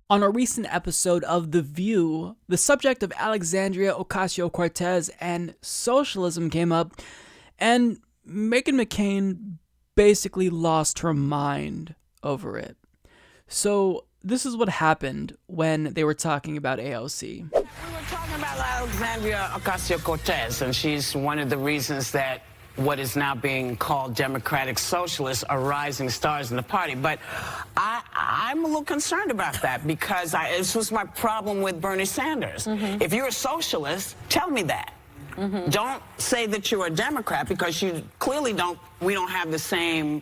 On a recent episode of The View, the subject of Alexandria Ocasio-Cortez and socialism came up, and Meghan McCain basically lost her mind over it. So this is what happened when they were talking about AOC. We were talking about Alexandria Ocasio-Cortez, and she's one of the reasons that what is now being called democratic socialists are rising stars in the party. But I'm a little concerned about that because this was my problem with Bernie Sanders. If you're a socialist, tell me that. Don't say that you're a Democrat because you clearly we don't have the same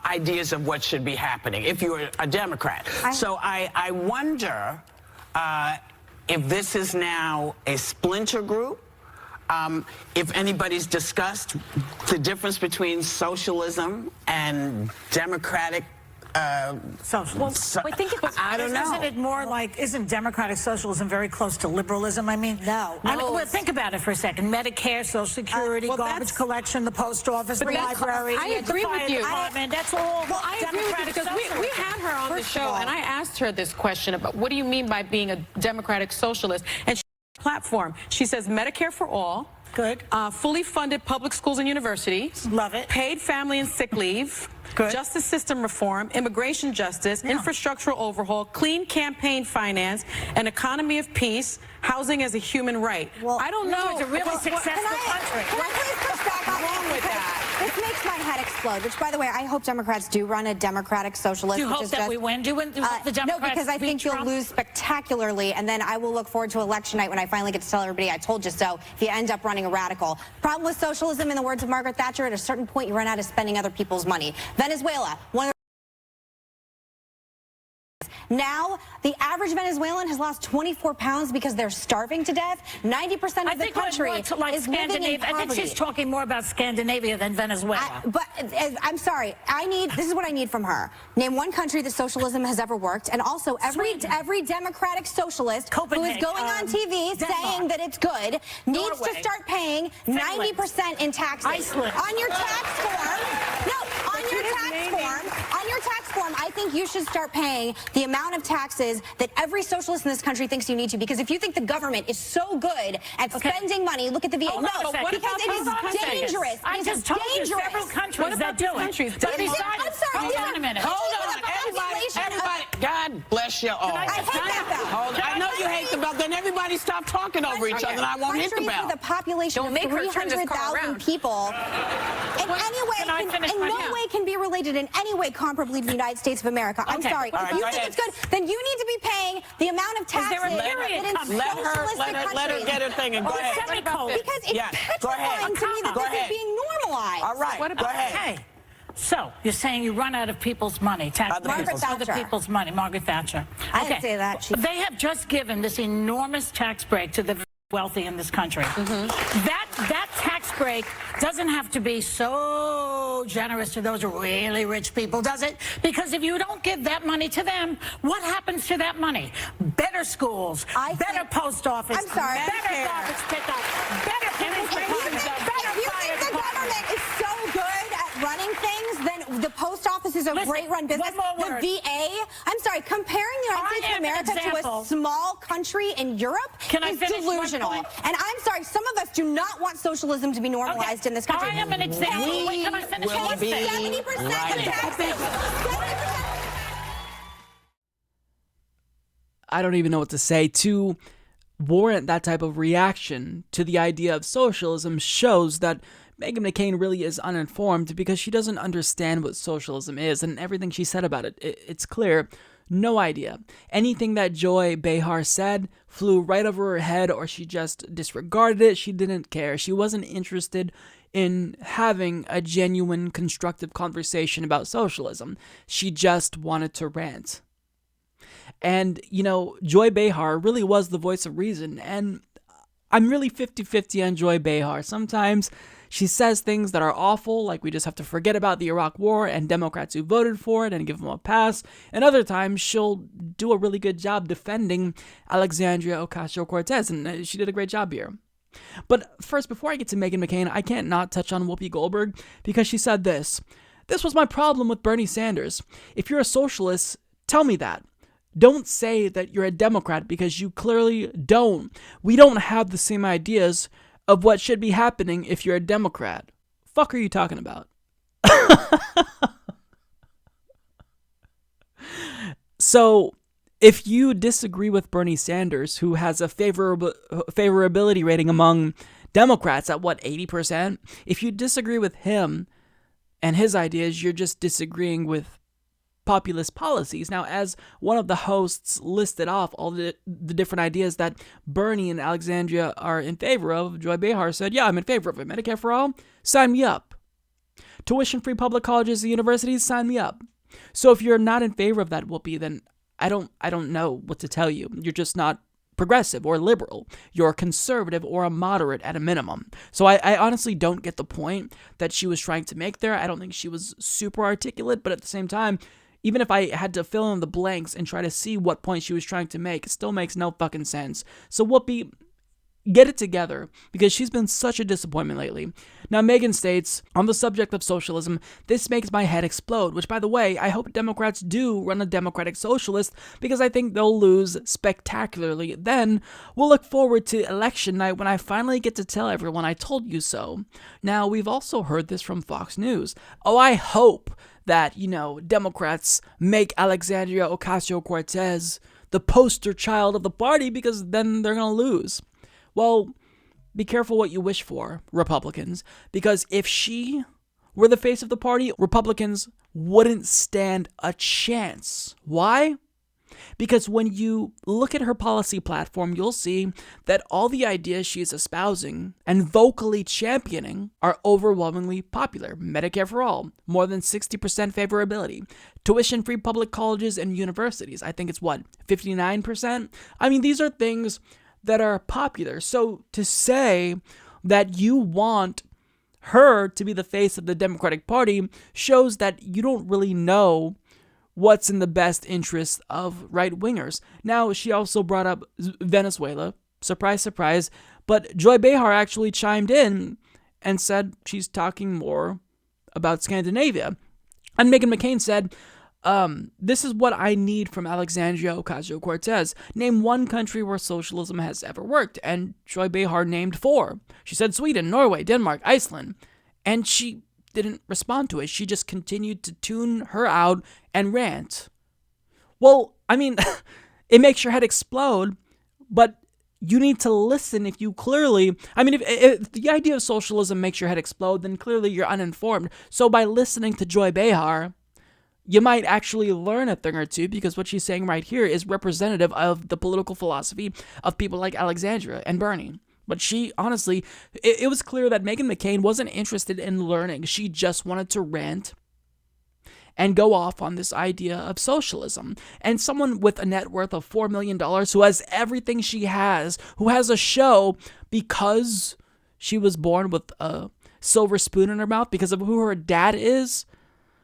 ideas of what should be happening if you're a Democrat. So I wonder if this is now a splinter group. If anybody's discussed the difference between socialism and democratic socialism. I don't know. Isn't it more like, isn't democratic socialism very close to liberalism? I mean, no. Well, think about it for a second. Medicare, Social Security, garbage collection, the post office, the library, I agree with you. That's all. Well, I agree with you because we had her on the show, and I asked her this question about what do you mean by being a democratic socialist? And platform. She says Medicare for all. Good. Fully funded public schools and universities. Love it. Paid family and sick leave. Good. Justice system reform, immigration justice, infrastructural overhaul, clean campaign finance, an economy of peace, housing as a human right. Well, I don't know. It's a really successful country. Can I please push back on wrong with that? This makes my head explode, which, by the way, I hope Democrats do run a democratic socialist. Do you hope that we win? Do you want the Democrats no, because I think you'll lose spectacularly, and then I will look forward to election night when I finally get to tell everybody I told you so if you end up running a radical. Problem with socialism, in the words of Margaret Thatcher, at a certain point you run out of spending other people's money. Venezuela, one of now, the average Venezuelan has lost 24 pounds because they're starving to death. 90% of the country is living in poverty. I think she's talking more about Scandinavia than Venezuela. But I'm sorry. This is what I need from her. Name one country that socialism has ever worked, and also every democratic socialist who is going on TV saying that it's good needs to start paying 90% in taxes. Iceland. On your tax form. No, on your tax form. On your tax form, I think you should start paying the amount of taxes that every socialist in this country thinks you need to. Because if you think the government is so good at spending money, look at the VA. Because it is dangerous. I just told you several countries that do it. I'm sorry. Hold on, everybody. God bless you all. I hate that bell. I know you hate the bell. Then everybody stop talking over each other, and I won't hit the bell. With a population of 300,000 people, in no way can be related in any way comparably to the United States of America. I'm sorry. If you think it's good, then you need to be paying the amount of taxes that in socialistic countries. Let her get her thing and go ahead. Because it's petrifying to me that this is being normalized. All right, go ahead. Okay. So, you're saying you run out of people's money, other people's money, Margaret Thatcher. I didn't say that. They have just given this enormous tax break to the wealthy in this country. That tax break doesn't have to be so generous to those really rich people, does it? Because if you don't give that money to them, what happens to that money? Better schools, better post office, better garbage pickup, better penetration, If you think the government is so good at running things, then the post office is a great run business. The VA, I'm sorry, comparing the United States of America to a small country in Europe is delusional. And I'm sorry, some of us do not want socialism to be normalized in this country. I am an example. Can I finish one thing? 70% of taxes. 70%. I don't even know what to say. To warrant that type of reaction to the idea of socialism shows that Meghan McCain really is uninformed because she doesn't understand what socialism is, and everything she said about it, it's clear. No idea. Anything that Joy Behar said flew right over her head, or she just disregarded it. She didn't care. She wasn't interested in having a genuine, constructive conversation about socialism. She just wanted to rant. And, Joy Behar really was the voice of reason, and I'm really 50-50 on Joy Behar. Sometimes she says things that are awful, like we just have to forget about the Iraq War and Democrats who voted for it and give them a pass. And other times, she'll do a really good job defending Alexandria Ocasio-Cortez, and she did a great job here. But first, before I get to Meghan McCain, I can't not touch on Whoopi Goldberg, because she said this. This was my problem with Bernie Sanders. If you're a socialist, tell me that. Don't say that you're a Democrat because you clearly don't. We don't have the same ideas of what should be happening if you're a Democrat. Fuck are you talking about? So, if you disagree with Bernie Sanders, who has a favorability rating among Democrats at 80%? If you disagree with him and his ideas, you're just disagreeing with populist policies. Now, as one of the hosts listed off all the different ideas that Bernie and Alexandria are in favor of, Joy Behar said, yeah, I'm in favor of it. Medicare for all? Sign me up. Tuition-free public colleges and universities? Sign me up. So if you're not in favor of that, Whoopi, then I don't know what to tell you. You're just not progressive or liberal. You're a conservative or a moderate at a minimum. So I honestly don't get the point that she was trying to make there. I don't think she was super articulate, but at the same time, even if I had to fill in the blanks and try to see what point she was trying to make, it still makes no fucking sense. So Whoopi, get it together, because she's been such a disappointment lately. Now, Meghan states, on the subject of socialism, this makes my head explode, which, by the way, I hope Democrats do run a democratic socialist, because I think they'll lose spectacularly. Then, we'll look forward to election night when I finally get to tell everyone I told you so. Now, we've also heard this from Fox News. Oh, I hope that, Democrats make Alexandria Ocasio-Cortez the poster child of the party, because then they're going to lose. Well, be careful what you wish for, Republicans, because if she were the face of the party, Republicans wouldn't stand a chance. Why? Because when you look at her policy platform, you'll see that all the ideas she's espousing and vocally championing are overwhelmingly popular. Medicare for all, more than 60% favorability. Tuition-free public colleges and universities, I think it's 59%? I mean, these are things that are popular. So to say that you want her to be the face of the Democratic Party shows that you don't really know what's in the best interest of right-wingers. Now, she also brought up Venezuela. Surprise, surprise. But Joy Behar actually chimed in and said she's talking more about Scandinavia. And Meghan McCain said, this is what I need from Alexandria Ocasio-Cortez. Name one country where socialism has ever worked. And Joy Behar named 4. She said Sweden, Norway, Denmark, Iceland. And she didn't respond to it. She just continued to tune her out and rant. Well, I mean, it makes your head explode, but you need to listen if you clearly... I mean, if the idea of socialism makes your head explode, then clearly you're uninformed. So by listening to Joy Behar, you might actually learn a thing or two, because what she's saying right here is representative of the political philosophy of people like Alexandria and Bernie. But she, honestly, it was clear that Meghan McCain wasn't interested in learning. She just wanted to rant and go off on this idea of socialism. And someone with a net worth of $4 million, who has everything she has, who has a show because she was born with a silver spoon in her mouth, because of who her dad is,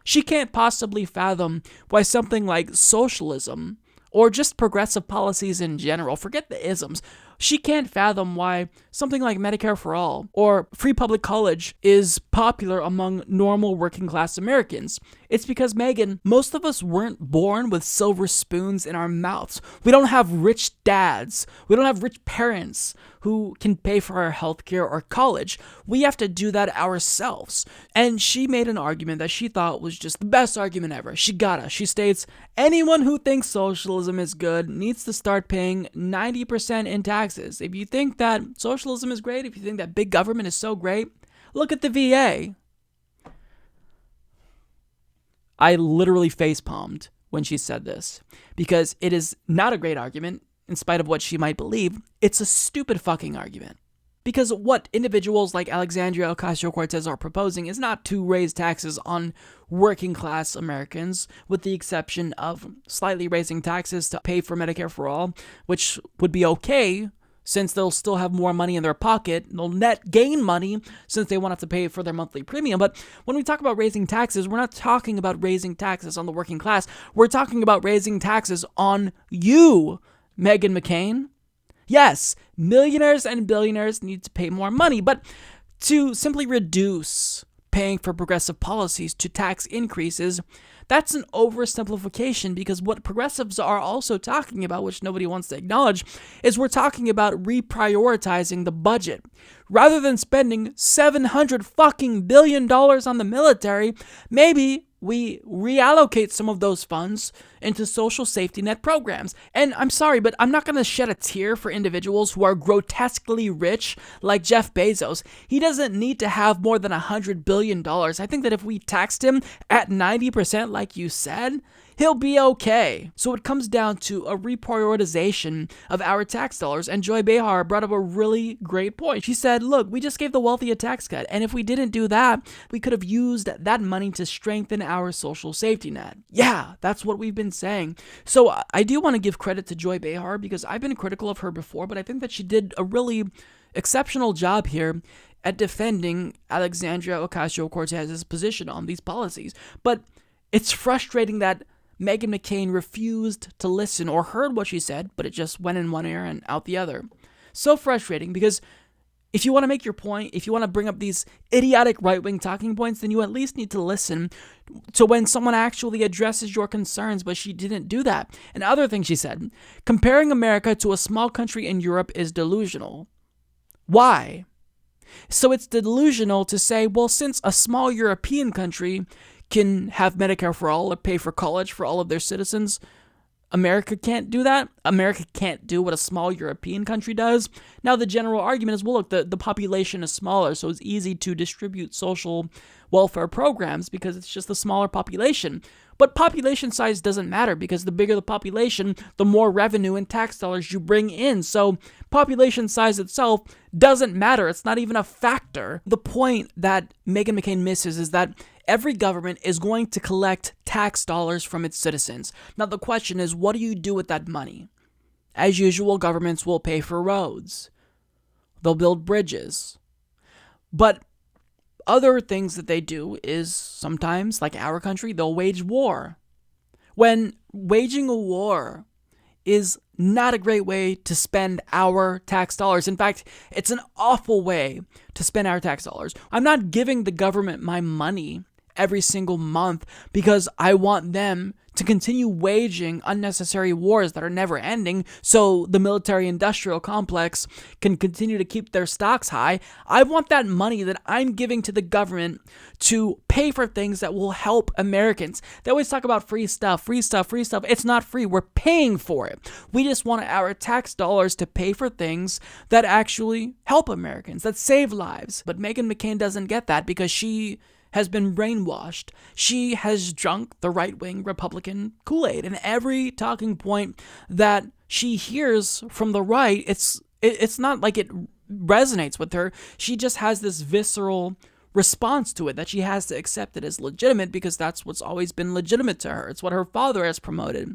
she can't possibly fathom why something like socialism, or just progressive policies in general, forget the isms, she can't fathom why something like Medicare for all or free public college is popular among normal working class Americans. It's because, Meghan, most of us weren't born with silver spoons in our mouths. We don't have rich dads. We don't have rich parents who can pay for our healthcare or college. We have to do that ourselves. And she made an argument that she thought was just the best argument ever. She states, anyone who thinks socialism is good needs to start paying 90% in taxes. If you think that socialism is great, if you think that big government is so great, look at the VA. I literally facepalmed when she said this, because it is not a great argument, in spite of what she might believe. It's a stupid fucking argument. Because what individuals like Alexandria Ocasio-Cortez are proposing is not to raise taxes on working class Americans, with the exception of slightly raising taxes to pay for Medicare for all, which would be okay, since they'll still have more money in their pocket. They'll net gain money since they won't have to pay for their monthly premium. But when we talk about raising taxes, we're not talking about raising taxes on the working class. We're talking about raising taxes on you, Meghan McCain. Yes, millionaires and billionaires need to pay more money, but to simply reduce paying for progressive policies to tax increases, That's an oversimplification, because what progressives are also talking about, which nobody wants to acknowledge, is we're talking about reprioritizing the budget. Rather than spending $700 fucking billion on the military, maybe we reallocate some of those funds into social safety net programs. And I'm sorry, but I'm not going to shed a tear for individuals who are grotesquely rich like Jeff Bezos. He doesn't need to have more than $100 billion. I think that if we taxed him at 90%, like you said, he'll be okay. So it comes down to a reprioritization of our tax dollars, and Joy Behar brought up a really great point. She said, look, we just gave the wealthy a tax cut, and if we didn't do that, we could have used that money to strengthen our social safety net. Yeah, that's what we've been saying. So I do want to give credit to Joy Behar, because I've been critical of her before, but I think that she did a really exceptional job here at defending Alexandria Ocasio-Cortez's position on these policies. But it's frustrating that Meghan McCain refused to listen or heard what she said, but it just went in one ear and out the other. So frustrating, because if you want to make your point, if you want to bring up these idiotic right-wing talking points, then you at least need to listen to when someone actually addresses your concerns, but she didn't do that. And other thing she said, comparing America to a small country in Europe is delusional. Why? So it's delusional to say, well, since a small European country can have Medicare for all or pay for college for all of their citizens, America can't do that. America can't do what a small European country does. Now, the general argument is, well, look, the population is smaller, so it's easy to distribute social welfare programs because it's just a smaller population. But population size doesn't matter, because the bigger the population, the more revenue and tax dollars you bring in. So population size itself doesn't matter. It's not even a factor. The point that Meghan McCain misses is that every government is going to collect tax dollars from its citizens. Now, the question is, what do you do with that money? As usual, governments will pay for roads. They'll build bridges. But other things that they do is sometimes, like our country, they'll wage war. When waging a war is not a great way to spend our tax dollars. In fact, it's an awful way to spend our tax dollars. I'm not giving the government my money every single month because I want them to continue waging unnecessary wars that are never ending so the military-industrial complex can continue to keep their stocks high. I want that money that I'm giving to the government to pay for things that will help Americans. They always talk about free stuff, free stuff, free stuff. It's not free. We're paying for it. We just want our tax dollars to pay for things that actually help Americans, that save lives. But Meghan McCain doesn't get that because she has been brainwashed. She has drunk the right-wing Republican Kool-Aid, and every talking point that she hears from the right, it's not like it resonates with her. She just has this visceral response to it that she has to accept it as legitimate because that's what's always been legitimate to her. It's what her father has promoted.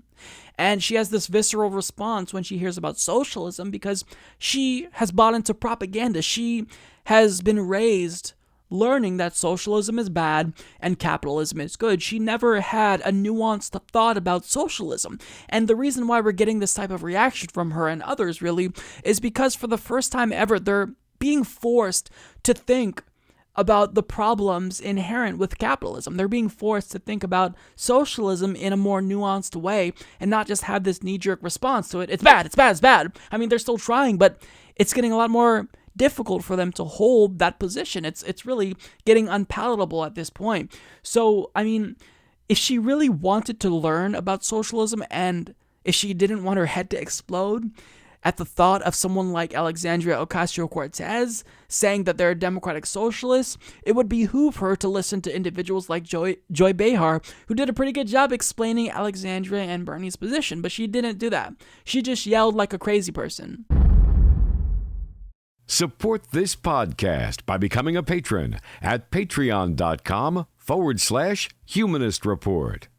And she has this visceral response when she hears about socialism because she has bought into propaganda. She has been raised learning that socialism is bad and capitalism is good. She never had a nuanced thought about socialism. And the reason why we're getting this type of reaction from her and others really is because for the first time ever, they're being forced to think about the problems inherent with capitalism. They're being forced to think about socialism in a more nuanced way and not just have this knee-jerk response to it. It's bad, it's bad, it's bad. I mean, they're still trying, but it's getting a lot more difficult for them to hold that position. It's really getting unpalatable at this point. So, I mean, if she really wanted to learn about socialism and if she didn't want her head to explode at the thought of someone like Alexandria Ocasio-Cortez saying that they're a democratic socialist, it would behoove her to listen to individuals like Joy Behar, who did a pretty good job explaining Alexandria and Bernie's position, but she didn't do that. She just yelled like a crazy person. Support this podcast by becoming a patron at patreon.com/Humanist Report.